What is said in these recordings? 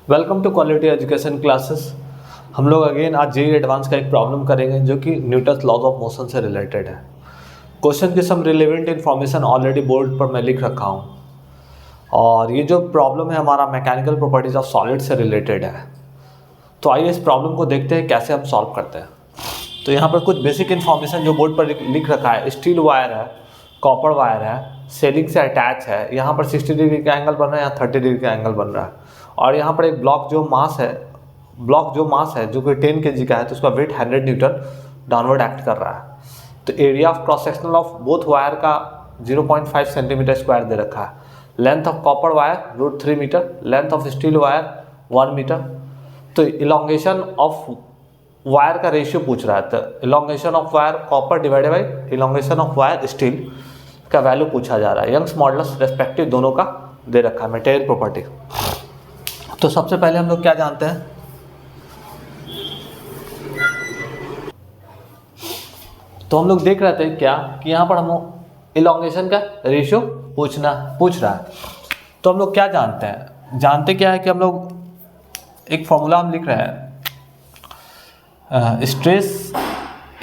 Welcome to quality education classes. हम लोग again आज जेईई एडवांस का एक प्रॉब्लम करेंगे जो कि न्यूटन्स लॉज ऑफ मोशन से रिलेटेड है। क्वेश्चन की सम रिलेवेंट इन्फॉर्मेशन ऑलरेडी बोर्ड पर मैं लिख रखा हूँ और ये जो प्रॉब्लम है हमारा मैकेनिकल प्रॉपर्टीज ऑफ सॉलिड से रिलेटेड है। तो आइए इस प्रॉब्लम को देखते हैं कैसे हम सॉल्व करते हैं। तो यहाँ पर कुछ बेसिक इन्फॉर्मेशन जो बोर्ड पर लिख रखा है, स्टील वायर है, कॉपर वायर है, सेलिंग से अटैच है, यहाँ पर 60 डिग्री का एंगल बन रहा है, यहाँ 30 डिग्री का एंगल बन रहा है और यहाँ पर एक ब्लॉक जो मास है जो कि 10 kg का है तो उसका वेट 100 न्यूटन डाउनवर्ड एक्ट कर रहा है। तो area of cross sectional of both wire का 0.5 सेंटीमीटर स्क्वायर दे रखा है। Length of copper wire √3 metre, length of steel wire 1 metre. तो इलोंगेशन ऑफ वायर का रेशियो पूछ रहा है, तो elongation of wire copper divided by elongation of wire steel का वैल्यू पूछा जा रहा है। यंग्स मॉडुलस रेस्पेक्टिव दोनों का दे रखा है, मटेरियल प्रॉपर्टी। तो सबसे पहले हम लोग क्या जानते हैं, तो हम लोग देख रहे थे क्या कि यहाँ पर हम इलोंगेशन का रेशियो पूछ रहा है। तो हम लोग क्या जानते क्या है कि हम लोग एक फॉर्मूला हम लिख रहे हैं, stress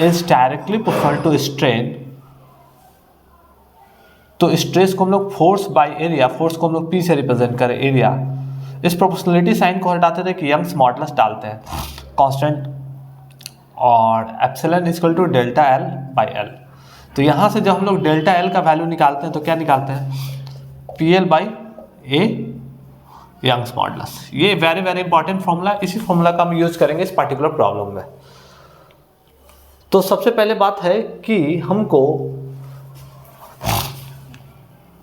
is directly proportional to strain. तो स्ट्रेस को हम लोग फोर्स बाय एरिया, फोर्स को हम लोग पी से रिप्रेजेंट करें एरिया, इस प्रोपोर्शनलिटी साइन को हटाते थे कि यंग्स मॉडुलस डालते हैं कांस्टेंट और epsilon equal to delta L by L. तो यहाँ से जब हम लोग डेल्टा एल का वैल्यू निकालते हैं तो क्या निकालते हैं, P L by A Young's modulus. ये वेरी वेरी इंपॉर्टेंट फॉर्मूला, इसी फॉर्मूला का हम यूज करेंगे इस पर्टिकुलर प्रॉब्लम में। तो सबसे पहले बात है कि हमको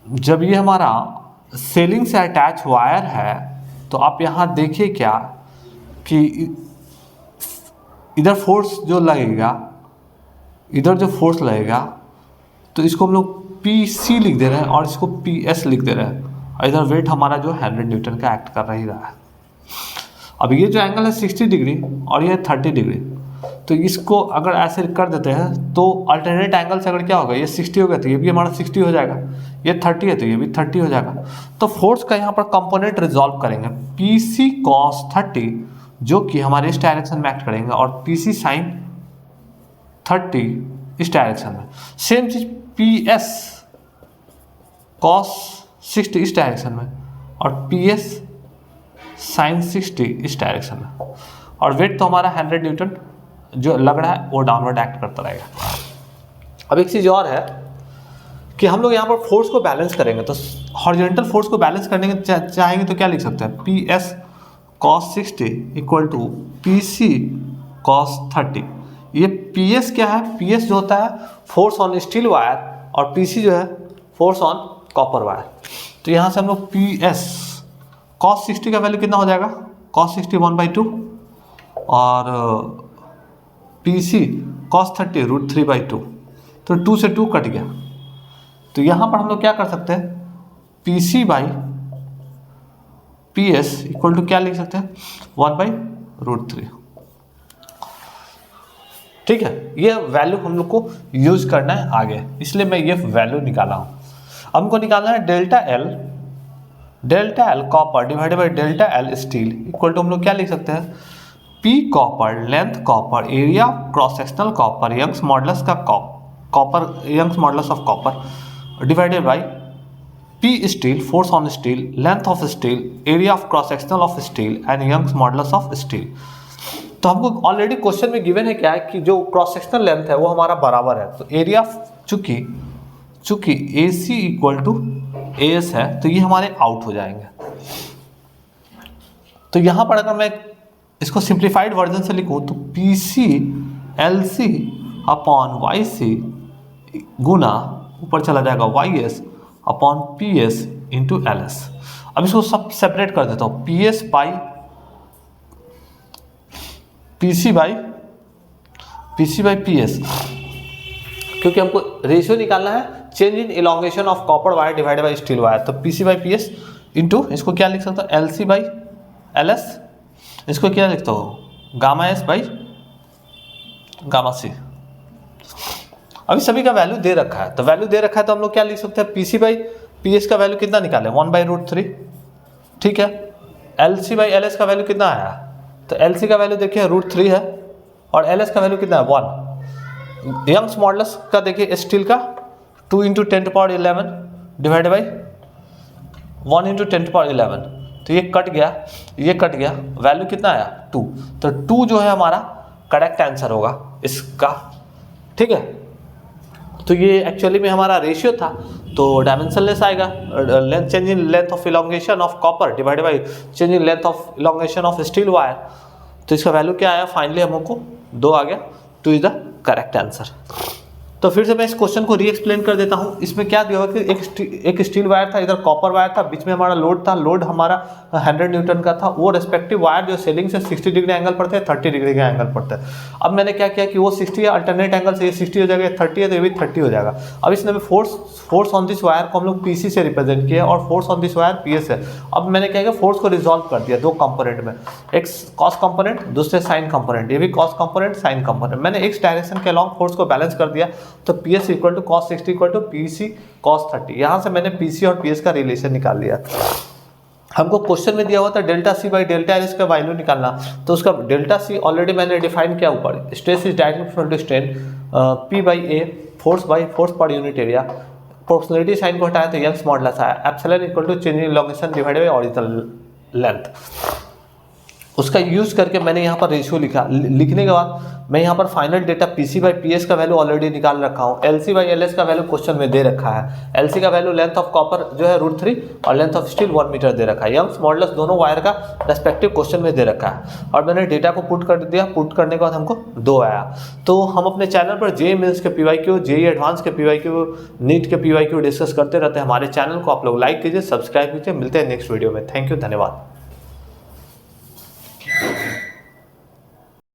जब ये हमारा सेलिंग से अटैच वायर है तो आप यहाँ देखिए क्या कि इधर फोर्स जो लगेगा, इधर जो फोर्स लगेगा तो इसको हम लोग पी सी लिख दे रहे हैं और इसको पी एस लिख दे रहे हैं और इधर वेट हमारा जो 100 न्यूटन का एक्ट कर ही रहा है। अब ये जो एंगल है 60 डिग्री और ये 30 डिग्री, तो इसको अगर ऐसे कर देते हैं तो अल्टरनेट एंगल से अगर क्या होगा, ये 60 हो गया तो ये भी हमारा 60 हो जाएगा, ये 30 है तो ये भी 30 हो जाएगा। तो फोर्स का यहाँ पर कंपोनेंट रिजॉल्व करेंगे, पी सी कॉस 30 जो कि हमारे इस डायरेक्शन में एक्ट करेंगे और पी सी साइन 30 इस डायरेक्शन में। सेम चीज पी एस कॉस 60 इस डायरेक्शन में और पी एस साइन 60 इस डायरेक्शन में। और वेट तो हमारा 100 न्यूटन जो लग रहा है वो डाउनवर्ड एक्ट करता रहेगा। अब एक चीज़ और है कि हम लोग यहाँ पर फोर्स को बैलेंस करेंगे, तो हॉरिजॉन्टल फोर्स को बैलेंस करने के चाहेंगे तो क्या लिख सकते हैं, P S cos 60 equal to P C cos 30। ये पी एस क्या है, पी एस जो होता है फोर्स ऑन स्टील वायर और पी सी जो है फोर्स ऑन कॉपर वायर। तो यहाँ से हम लोग पी एस कॉस 60 का वैल्यू कितना हो जाएगा, कॉस 60 1/2 और पी सी कॉस 30 √3/2, तो 2 से 2 कट गया। तो यहाँ पर हम लोग क्या कर सकते हैं, P C by P S equal to क्या लिख सकते हैं, 1/√3। ठीक है, ये वैल्यू हम लोग को यूज करना है आगे, इसलिए मैं ये वैल्यू निकाला हूँ। हमको निकालना है delta l copper divided by delta l steel equal to हम लोग क्या लिख सकते हैं, p copper length copper area cross sectional copper Young's modulus का copper Young's modulus of copper divided by p steel force on steel length of steel area of cross sectional of steel and Young's modulus of steel. तो हमको already question में given है क्या है कि जो cross sectional length है वो हमारा बराबर है, तो एरिया चूंकि ए सी इक्वल टू ए एस है तो ये हमारे आउट हो जाएंगे। तो यहाँ पर अगर मैं इसको सिंप्लीफाइड वर्जन से लिखूँ तो p c l c upon y c गुना ऊपर चला जाएगा y s upon p s into l s. अब इसको सब सेपरेट कर देता हूँ, p s by p C by P s, क्योंकि हमको रेशियो निकालना है change in elongation of copper wire divided by steel wire. तो p C by P s into इसको क्या लिख सकता हूँ, l c by l S, इसको क्या लिखता हूँ, गामा एस बाई गामा सी। अभी सभी का वैल्यू दे रखा है, तो वैल्यू दे रखा है तो हम लोग क्या लिख सकते हैं, P C by P S का वैल्यू कितना निकाले, 1/√3। ठीक है, LC बाई LS का वैल्यू कितना आया, तो LC का वैल्यू देखिए √3 है और LS का वैल्यू कितना है 1। यंग्स मॉडुलस का देखिए स्टील का 2 × 10⁻11 डिवाइड बाई 1 × 10⁻11, तो ये कट गया, वैल्यू कितना आया 2। तो 2 जो है हमारा करेक्ट आंसर होगा इसका, ठीक है। तो ये एक्चुअली में हमारा रेशियो था, तो डायमेंशनलेस आएगा। Length change in length of elongation of copper divide by change in length of elongation of steel wire, तो इसका वैल्यू क्या आया फाइनली हमको 2 आ गया। 2 इज द करेक्ट आंसर। तो फिर से मैं इस क्वेश्चन को री एक्सप्लेन कर देता हूँ। इसमें क्या दिया हुआ कि एक स्टील वायर था, इधर कॉपर वायर था, बीच में हमारा लोड था, लोड हमारा 100 न्यूटन का था। वो रेस्पेक्टिव वायर जो सेलिंग से 60 डिग्री एंगल पर थे, 30 डिग्री का एंगल पर थे। अब मैंने क्या किया कि वो 60 है, अल्टरनेट एंगल से ये 60 हो जाएगा, 30 है तो ये भी 30 हो जाएगा। अब इसमें फोर्स ऑन दिस वायर को हम लोग PC से रिप्रेजेंट किया और force on this wire PS है। अब मैंने क्या किया, फोर्स को रिजॉल्व कर दिया 2 कंपोनेंट में, एक कॉस कंपोनेंट, दूसरे साइन कंपोनेंट। ये भी कॉस कंपोनेंट, साइन कंपोनेंट। मैंने एक्स डायरेक्शन के अलॉन्ग फोर्स को बैलेंस कर दिया, तो PS = cos 60 = PC cos 30। यहाँ से मैंने PC और PS का रिलेशन निकाल लिया। हमको क्वेश्चन में दिया हुआ था ΔC/ΔL का वैल्यू निकालना, तो उसका ΔC ऑलरेडी मैंने डिफाइन किया ऊपर। Stress is directly proportional to strain, P/A force by force पर यूनिट एरिया। प्रोपोर्शनलिटी साइन को हटाया तो यंग्स मॉडुलस आया। Epsilon = change in elongation divided by original length. उसका यूज़ करके मैंने यहाँ पर रेशियो लिखा। लिखने के बाद मैं यहाँ पर फाइनल डेटा PC/PS का वैल्यू ऑलरेडी निकाल रखा हूँ। LC/LS का वैल्यू क्वेश्चन में दे रखा है। LC का वैल्यू लेंथ ऑफ कॉपर जो है √3 और लेंथ ऑफ स्टील 1 मीटर दे रखा है। यंग्स मॉडुलस दोनों वायर का रेस्पेक्टिव क्वेश्चन में दे रखा है और मैंने डेटा को पुट कर दिया। पुट करने के बाद हमको 2 आया। तो हम अपने चैनल पर JEE मेंस के PYQ, JEE एडवांस के PYQ, नीट के PYQ डिस्कस करते रहते हैं। हमारे चैनल को आप लोग लाइक कीजिए, सब्सक्राइब कीजिए। मिलते हैं नेक्स्ट वीडियो में। थैंक यू, धन्यवाद।